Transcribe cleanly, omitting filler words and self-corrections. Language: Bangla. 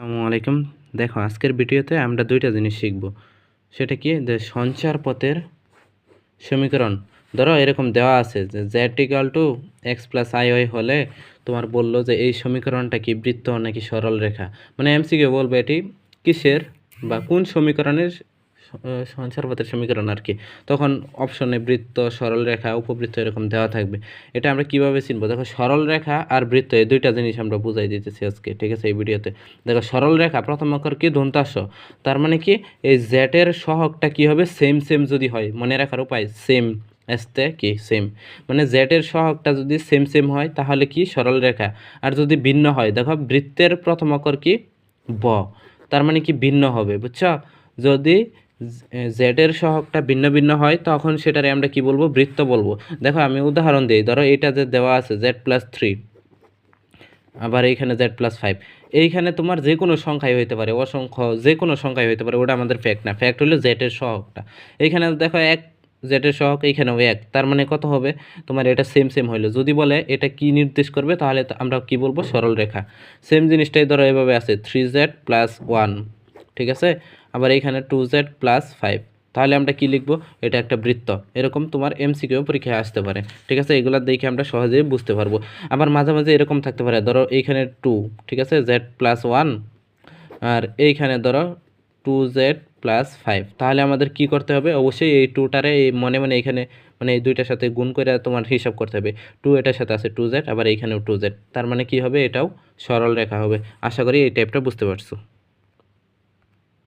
আসসালামু আলাইকুম। দেখো আজকের ভিডিওতে আমরা দুইটা জিনিস শিখব। সেটা কি, যে সঞ্চার পথের সমীকরণ। ধরো এরকম দেওয়া আছে যে z = x+iy হলে তোমার বললো যে এই সমীকরণটা কি বৃত্ত নাকি সরল রেখা। মানে এমসিকিউ বলবে এটি কিসের বা কোন সমীকরণের সঞ্চার পথের সমীকরণ আর কি। তখন অপশনে বৃত্ত, সরল রেখা, উপবৃত্ত এরকম দেওয়া থাকবে। এটা আমরা কিভাবে চিনবো? দেখো সরল রেখা আর বৃত্ত এই দুইটা জিনিস আমরা বুঝাই দিতেছি আজকে, ঠিক আছে, এই ভিডিওতে। দেখো সরল রেখা প্রথম অক্ষর কি দন্তাস, তার মানে কি এই জেটের সহগটা কি হবে, সেম সেম যদি হয়, মনে রাখার উপায় সেম আসতে কি সেম, মানে জেটের সহগটা যদি সেম সেম হয় তাহলে কি সরল রেখা। আর যদি ভিন্ন হয়, দেখো বৃত্তের প্রথম অক্ষর কি ব, তার মানে কি ভিন্ন হবে, বুঝছো? যদি জেডের সহগটা ভিন্ন ভিন্ন হয় তখন সেটারে আমরা কি বলবো, বৃত্ত বলবো। দেখো আমি উদাহরণ দিই, ধরো এটা যে দেওয়া আছে z+3, আবার এইখানে z+5, এইখানে তোমার যে কোনো সংখ্যাই হইতে পারে, অসংখ্য যে কোনো সংখ্যাই হইতে পারে, ওটা আমাদের ফ্যাক্ট না। ফ্যাক্ট হলো জেটের সহগটা। এইখানে দেখো এক, জেটের সহগ এইখানেও এক, তার মানে কত হবে তোমার, এটা সেম সেম হইলো। যদি বলে এটা কি নির্দেশ করবে তাহলে আমরা কি বলবো, সরল রেখা। সেম জিনিসটাই ধরো এভাবে আছে 3z+1, ঠিক আছে, আবার এইখানে 2z+5, তাহলে আমরা কি লিখবো, এটা একটা বৃত্ত। এরকম তোমার এমসিকিউ পরীক্ষায় আসতে পারে, ঠিক আছে, এগুলো দেখে আমরা সহজেই বুঝতে পারবো। আবার মাঝে মাঝে এরকম থাকতে পারে, ধরো এইখানে 2, ঠিক আছে, z+1, আর এইখানে ধরো 2z+5, তাহলে আমাদের কি করতে হবে, অবশ্যই এই টুটারে এই মনে মনে এইখানে মানে এই দুইটার সাথে গুণ করে তোমার হিসাব করতে হবে। 2 এটার সাথে আছে 2z, আবার এইখানেও 2z, তার মানে কি হবে, এটাও সরল রেখা হবে। আশা করি এই টাইপটা বুঝতে পারছো।